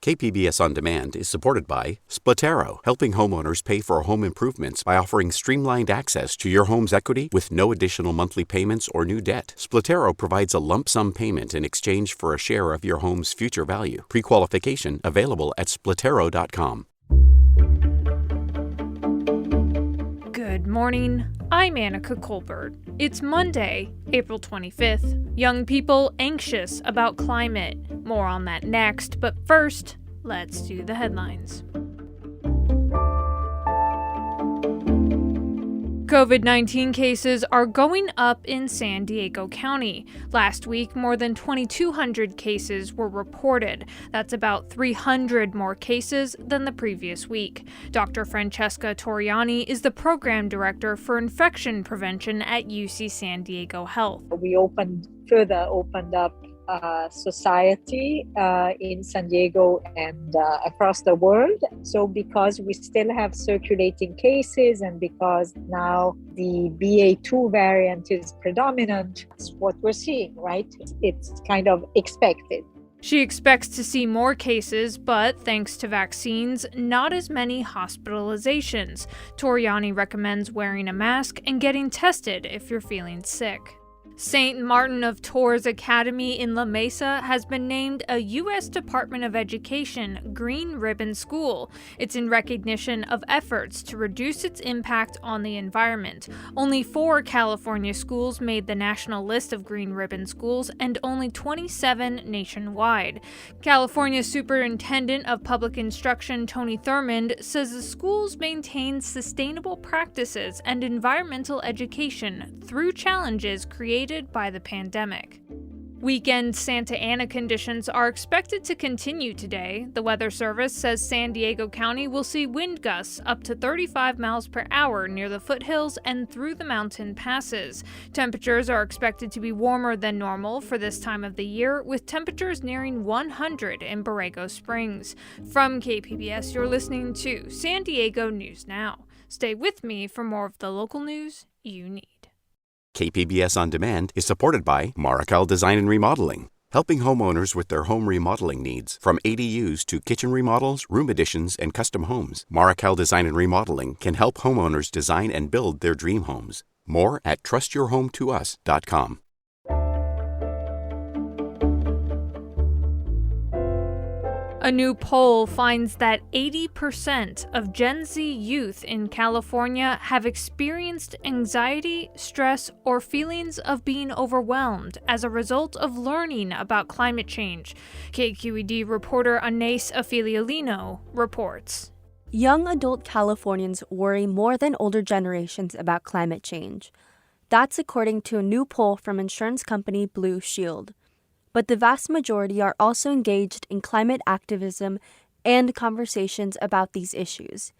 KPBS On Demand is supported by Splatero, helping homeowners pay for home improvements by offering streamlined access to your home's equity with no additional monthly payments or new debt. Splatero provides a lump sum payment in exchange for a share of your home's future value. Pre-qualification available at splatero.com. Good morning. I'm Annika Colbert. It's Monday, April 25th. Young people anxious about climate. More on that next, but first, let's do the headlines. COVID-19 cases are going up in San Diego County. Last week, more than 2,200 cases were reported. That's about 300 more cases than the previous week. Dr. Francesca Torriani is the program director for infection prevention at UC San Diego Health. We opened up society in San Diego and across the world. So because we still have circulating cases and because now the BA2 variant is predominant, that's what we're seeing, right? It's kind of expected. She expects to see more cases, but thanks to vaccines, not as many hospitalizations. Torriani recommends wearing a mask and getting tested if you're feeling sick. St. Martin of Tours Academy in La Mesa has been named a U.S. Department of Education Green Ribbon School. It's in recognition of efforts to reduce its impact on the environment. Only 4 California schools made the national list of Green Ribbon schools and only 27 nationwide. California Superintendent of Public Instruction Tony Thurmond says the schools maintain sustainable practices and environmental education through challenges created by the pandemic. Weekend Santa Ana conditions are expected to continue today. The Weather Service says San Diego County will see wind gusts up to 35 miles per hour near the foothills and through the mountain passes. Temperatures are expected to be warmer than normal for this time of the year, with temperatures nearing 100 in Borrego Springs. From KPBS, you're listening to San Diego News Now. Stay with me for more of the local news you need. KPBS On Demand is supported by Marrocale Design and Remodeling, helping homeowners with their home remodeling needs. From ADUs to kitchen remodels, room additions, and custom homes, Marrocale Design and Remodeling can help homeowners design and build their dream homes. More at trustyourhometous.com. A new poll finds that 80% of Gen Z youth in California have experienced anxiety, stress, or feelings of being overwhelmed as a result of learning about climate change. KQED reporter Anais Afiliolino reports. Young adult Californians worry more than older generations about climate change. That's according to a new poll from insurance company Blue Shield. But the vast majority are also engaged in climate activism and conversations about these issues.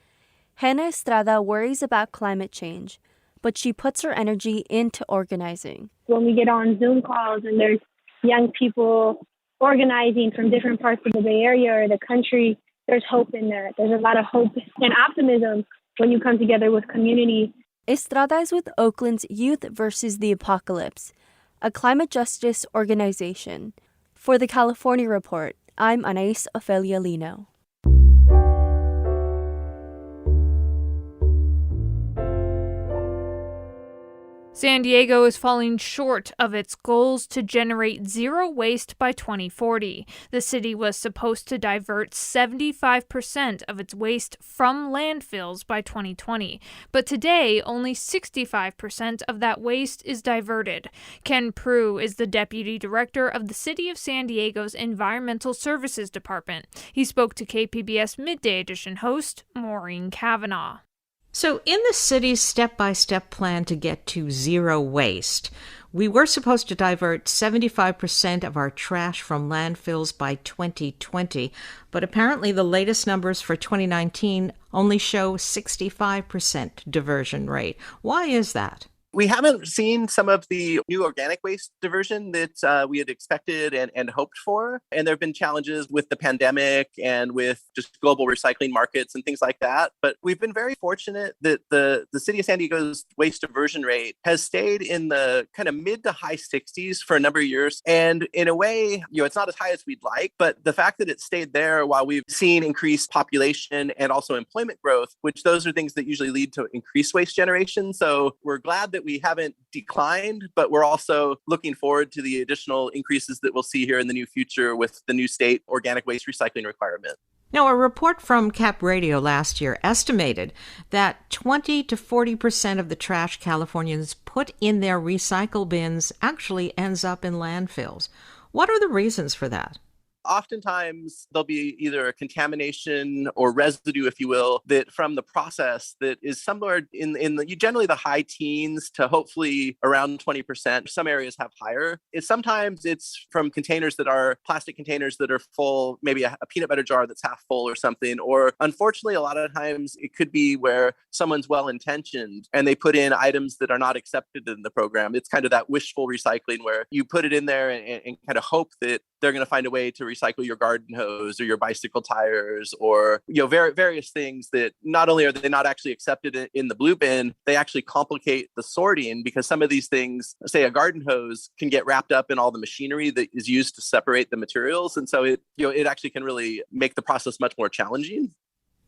Hannah Estrada worries about climate change, but she puts her energy into organizing. When we get on Zoom calls and there's young people organizing from different parts of the Bay Area or the country, there's hope in that. There's a lot of hope and optimism when you come together with community. Estrada is with Oakland's Youth versus the Apocalypse, a climate justice organization. For the California Report, I'm Anais Afiliolino. San Diego is falling short of its goals to generate zero waste by 2040. The city was supposed to divert 75% of its waste from landfills by 2020, but today only 65% of that waste is diverted. Ken Prue is the deputy director of the City of San Diego's Environmental Services Department. He spoke to KPBS Midday Edition host Maureen Cavanaugh. So in the city's step-by-step plan to get to zero waste, we were supposed to divert 75% of our trash from landfills by 2020, but apparently the latest numbers for 2019 only show 65% diversion rate. Why is that? We haven't seen some of the new organic waste diversion that we had expected and hoped for. And there have been challenges with the pandemic and with just global recycling markets and things like that. But we've been very fortunate that the city of San Diego's waste diversion rate has stayed in the kind of mid to high 60s for a number of years. And in a way, it's not as high as we'd like, but the fact that it stayed there while we've seen increased population and also employment growth, which those are things that usually lead to increased waste generation. So we're glad that we haven't declined, but we're also looking forward to the additional increases that we'll see here in the new future with the new state organic waste recycling requirement. Now, a report from Cap Radio last year estimated that 20 to 40% of the trash Californians put in their recycle bins actually ends up in landfills. What are the reasons for that? Oftentimes, there'll be either a contamination or residue, if you will, that from the process that is somewhere in generally the high teens to hopefully around 20%. Some areas have higher. Sometimes it's from containers that are plastic containers that are full, maybe a peanut butter jar that's half full or something. Or unfortunately, a lot of times it could be where someone's well-intentioned and they put in items that are not accepted in the program. It's kind of that wishful recycling where you put it in there and kind of hope that they're going to find a way to recycle your garden hose or your bicycle tires or various things that not only are they not actually accepted in the blue bin, they actually complicate the sorting because some of these things, say a garden hose, can get wrapped up in all the machinery that is used to separate the materials, and so it actually can really make the process much more challenging.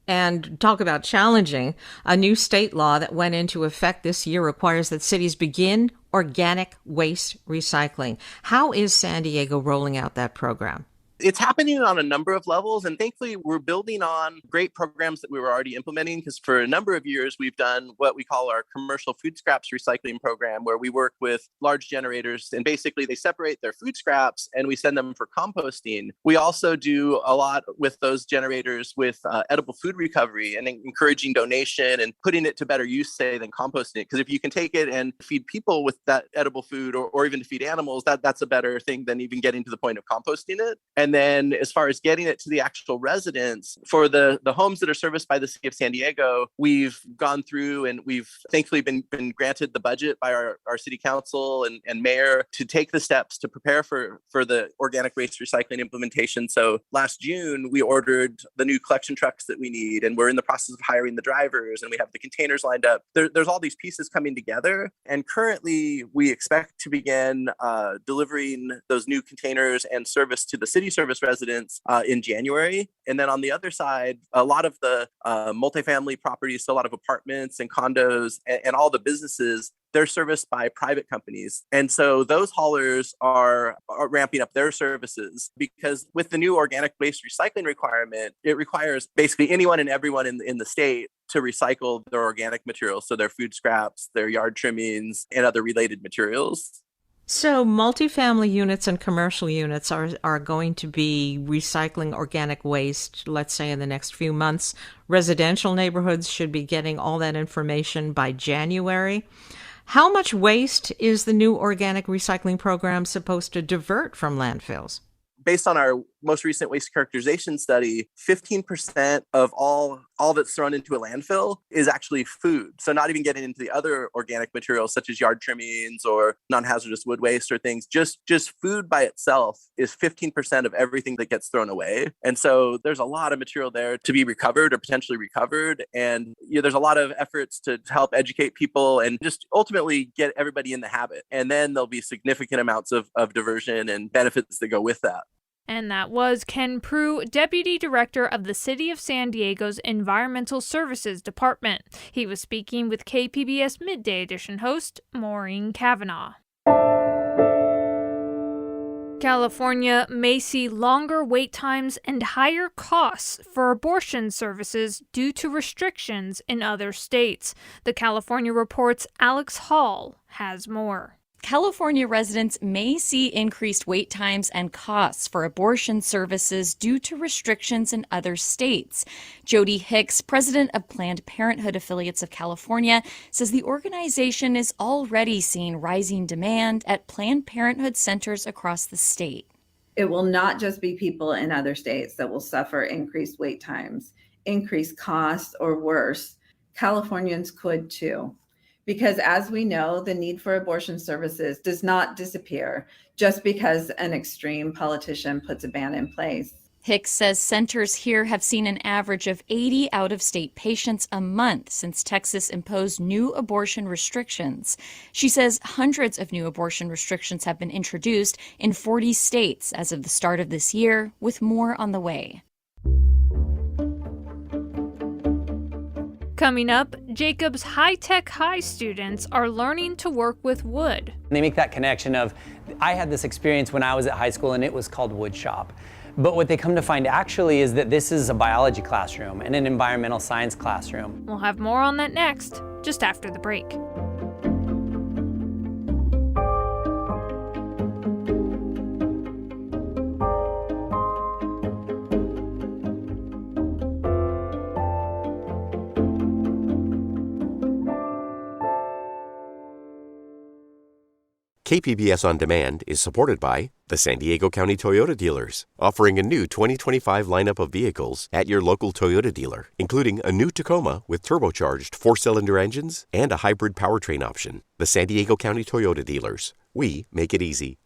And talk about challenging, a new state law that went into effect this year requires that cities begin organic waste recycling. How is San Diego rolling out that program? It's happening on a number of levels, and thankfully we're building on great programs that we were already implementing because for a number of years we've done what we call our commercial food scraps recycling program, where we work with large generators and basically they separate their food scraps and we send them for composting. We also do a lot with those generators with edible food recovery and encouraging donation and putting it to better use, say, than composting it. Because if you can take it and feed people with that edible food or even to feed animals, that's a better thing than even getting to the point of composting it. And then as far as getting it to the actual residents, for the homes that are serviced by the city of San Diego, we've gone through and we've thankfully been granted the budget by our city council and mayor to take the steps to prepare for the organic waste recycling implementation. So last June, we ordered the new collection trucks that we need, and we're in the process of hiring the drivers, and we have the containers lined up. There's all these pieces coming together. And currently, we expect to begin delivering those new containers and service to the city service residents in January. And then on the other side, a lot of the multifamily properties, so a lot of apartments and condos and all the businesses, they're serviced by private companies. And so those haulers are ramping up their services because with the new organic waste recycling requirement, it requires basically anyone and everyone in the state to recycle their organic materials. So their food scraps, their yard trimmings, and other related materials. So multifamily units and commercial units are going to be recycling organic waste, let's say in the next few months. Residential neighborhoods should be getting all that information by January. How much waste is the new organic recycling program supposed to divert from landfills? Based on our most recent waste characterization study, 15% of all that's thrown into a landfill is actually food. So not even getting into the other organic materials such as yard trimmings or non-hazardous wood waste or things, just food by itself is 15% of everything that gets thrown away. And so there's a lot of material there to be recovered or potentially recovered. And there's a lot of efforts to help educate people and just ultimately get everybody in the habit. And then there'll be significant amounts of diversion and benefits that go with that. And that was Ken Prue, Deputy Director of the City of San Diego's Environmental Services Department. He was speaking with KPBS Midday Edition host Maureen Cavanaugh. California may see longer wait times and higher costs for abortion services due to restrictions in other states. The California Report's Alex Hall has more. California residents may see increased wait times and costs for abortion services due to restrictions in other states. Jody Hicks, president of Planned Parenthood Affiliates of California, says the organization is already seeing rising demand at Planned Parenthood centers across the state. It will not just be people in other states that will suffer increased wait times, increased costs, or worse. Californians could too, Because as we know, the need for abortion services does not disappear just because an extreme politician puts a ban in place. Hicks says centers here have seen an average of 80 out-of-state patients a month since Texas imposed new abortion restrictions. She says hundreds of new abortion restrictions have been introduced in 40 states as of the start of this year, with more on the way. Coming up, Jacobs High-Tech High students are learning to work with wood. They make that connection of, I had this experience when I was at high school and it was called wood shop. But what they come to find actually is that this is a biology classroom and an environmental science classroom. We'll have more on that next, just after the break. KPBS On Demand is supported by the San Diego County Toyota dealers, offering a new 2025 lineup of vehicles at your local Toyota dealer, including a new Tacoma with turbocharged 4-cylinder engines and a hybrid powertrain option. The San Diego County Toyota dealers. We make it easy.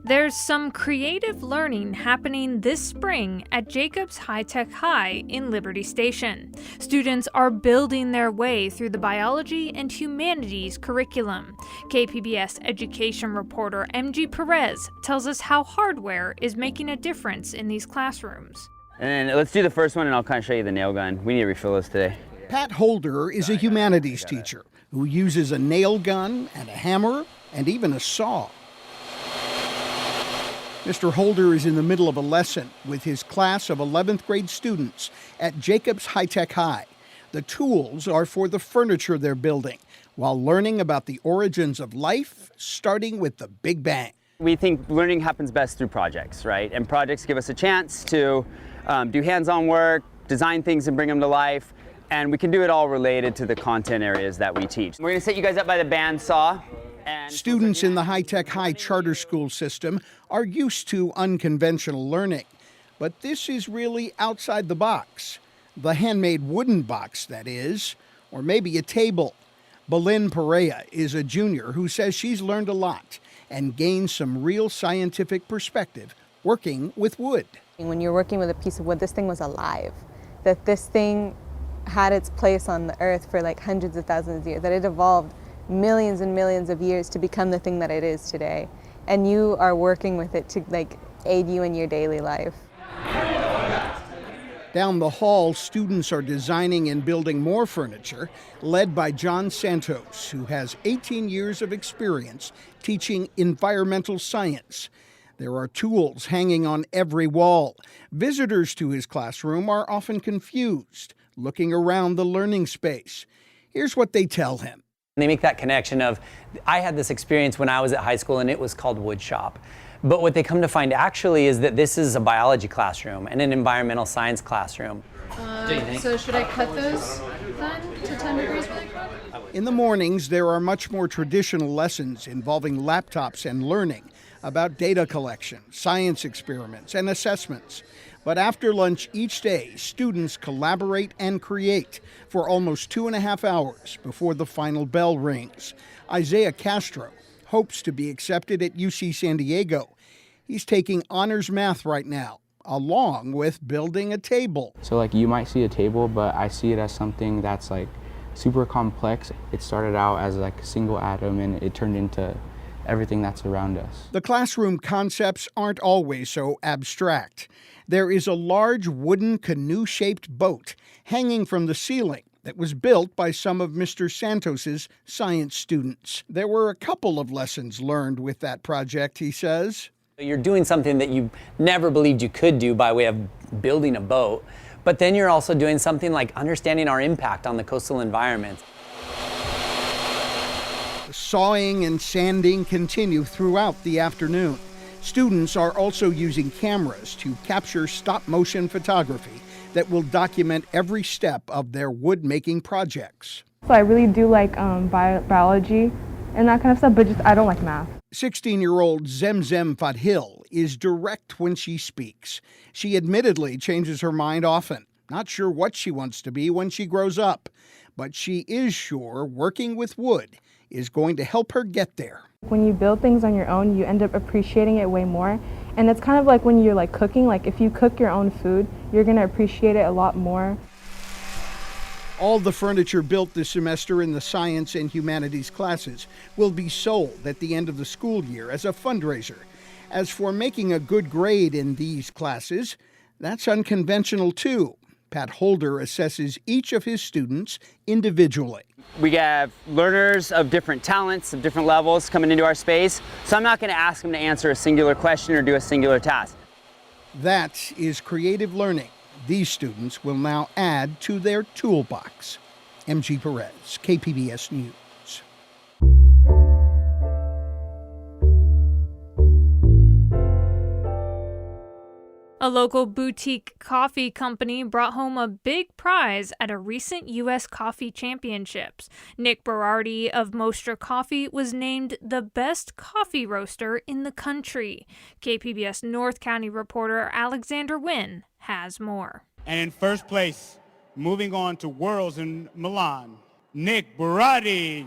There's some creative learning happening this spring at Jacobs High-Tech High in Liberty Station. Students are building their way through the biology and humanities curriculum. KPBS education reporter MG Perez tells us how hardware is making a difference in these classrooms. And let's do the first one and I'll kind of show you the nail gun. We need to refill this today. Pat Holder is a humanities teacher who uses a nail gun and a hammer and even a saw. Mr. Holder is in the middle of a lesson with his class of 11th grade students at Jacobs High-Tech High. The tools are for the furniture they're building while learning about the origins of life, starting with the Big Bang. We think learning happens best through projects, right? And projects give us a chance to do hands-on work, design things and bring them to life, and we can do it all related to the content areas that we teach. We're going to set you guys up by the bandsaw. Students in the High-Tech High charter school system are used to unconventional learning, but this is really outside the box. The handmade wooden box, that is, or maybe a table. Belin Perea is a junior who says she's learned a lot and gained some real scientific perspective working with wood. When you're working with a piece of wood, this thing was alive, that this thing had its place on the earth for like hundreds of thousands of years, that it evolved millions and millions of years to become the thing that it is today. And you are working with it to like aid you in your daily life. Down the hall, students are designing and building more furniture, led by John Santos, who has 18 years of experience teaching environmental science. There are tools hanging on every wall. Visitors to his classroom are often confused, looking around the learning space. Here's what they tell him. They make that connection of, I had this experience when I was at high school and it was called wood shop. But what they come to find actually is that this is a biology classroom and an environmental science classroom. So should I cut those then to 10 degrees really quick? In the mornings, there are much more traditional lessons involving laptops and learning about data collection, science experiments, and assessments. But after lunch each day, students collaborate and create for almost 2.5 hours before the final bell rings. Isaiah Castro hopes to be accepted at UC San Diego. He's taking honors math right now, along with building a table. So like you might see a table, but I see it as something that's like super complex. It started out as like a single atom and it turned into everything that's around us. The classroom concepts aren't always so abstract. There is a large wooden canoe-shaped boat hanging from the ceiling that was built by some of Mr. Santos's science students. There were a couple of lessons learned with that project, he says. You're doing something that you never believed you could do by way of building a boat, but then you're also doing something like understanding our impact on the coastal environment. The sawing and sanding continue throughout the afternoon. Students are also using cameras to capture stop-motion photography that will document every step of their wood-making projects. So I really do like biology and that kind of stuff, but I don't like math. 16-year-old Zemzem Fadhil is direct when she speaks. She admittedly changes her mind often, not sure what she wants to be when she grows up. But she is sure working with wood is going to help her get there. When you build things on your own, you end up appreciating it way more. And it's kind of like when you're cooking, if you cook your own food, you're going to appreciate it a lot more. All the furniture built this semester in the science and humanities classes will be sold at the end of the school year as a fundraiser. As for making a good grade in these classes, that's unconventional too. Pat Holder assesses each of his students individually. We have learners of different talents, of different levels coming into our space, so I'm not going to ask them to answer a singular question or do a singular task. That is creative learning. These students will now add to their toolbox. MG Perez, KPBS News. A local boutique coffee company brought home a big prize at a recent U.S. Coffee Championships. Nick Berardi of Mostra Coffee was named the best coffee roaster in the country. KPBS North County reporter Alexander Wynn has more. And in first place, moving on to Worlds in Milan, Nick Berardi.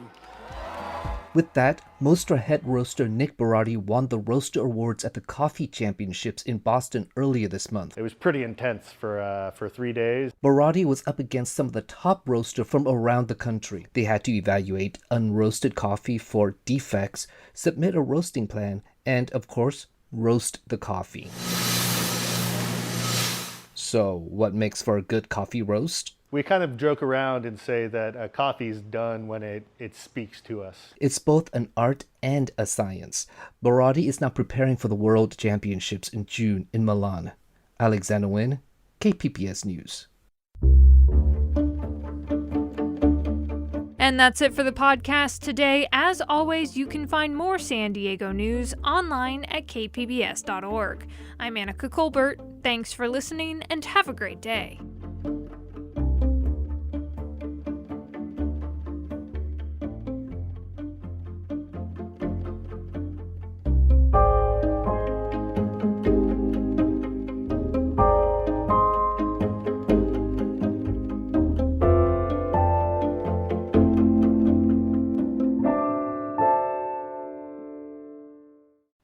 With that, Mostra head roaster Nick Berardi won the Roaster Awards at the Coffee Championships in Boston earlier this month. It was pretty intense for 3 days. Berardi was up against some of the top roasters from around the country. They had to evaluate unroasted coffee for defects, submit a roasting plan, and, of course, roast the coffee. So, what makes for a good coffee roast? We kind of joke around and say that coffee's done when it speaks to us. It's both an art and a science. Berardi is now preparing for the World Championships in June in Milan. Alexander Wynn, KPBS News. And that's it for the podcast today. As always, you can find more San Diego news online at kpbs.org. I'm Annika Colbert. Thanks for listening and have a great day.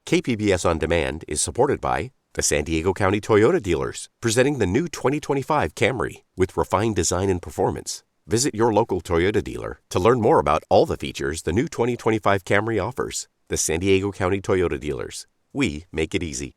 KPBS On Demand is supported by the San Diego County Toyota dealers, presenting the new 2025 Camry with refined design and performance. Visit your local Toyota dealer to learn more about all the features the new 2025 Camry offers. The San Diego County Toyota dealers. We make it easy.